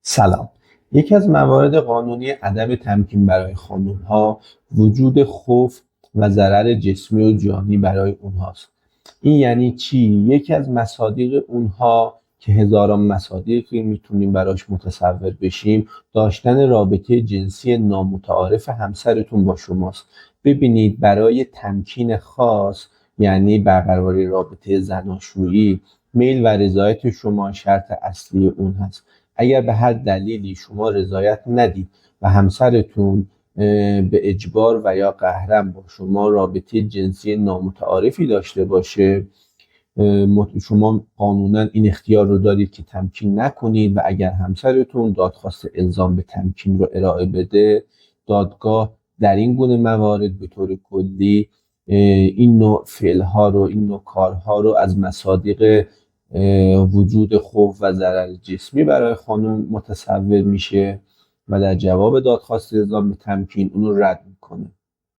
سلام. یکی از موارد قانونی عدم تمکین برای خانم‌ها وجود خوف و ضرر جسمی و جانی برای اونهاست. این یعنی چی؟ یکی از مصادیق اونها که هزاران مصادیقی میتونیم براش متصور بشیم، داشتن رابطه جنسی نامتعارف همسرتون با شماست. ببینید، برای تمکین خاص، یعنی برقراری رابطه زناشویی، میل و رضایت شما شرط اصلی اون هست. اگر به هر دلیلی شما رضایت ندید و همسرتون به اجبار و یا قهرن با شما رابطه جنسی نامتعارفی داشته باشه، شما قانونا این اختیار رو دارید که تمکین نکنید و اگر همسرتون دادخواست الزام به تمکین رو ارائه بده، دادگاه در این گونه موارد به طور کلی این نوع فعلها رو، این نوع کارها رو از مصادیق وجود خوف و ضرر جسمی برای خانم متصور میشه و در جواب دادخواست الزام به تمکین اون رو رد میکنه.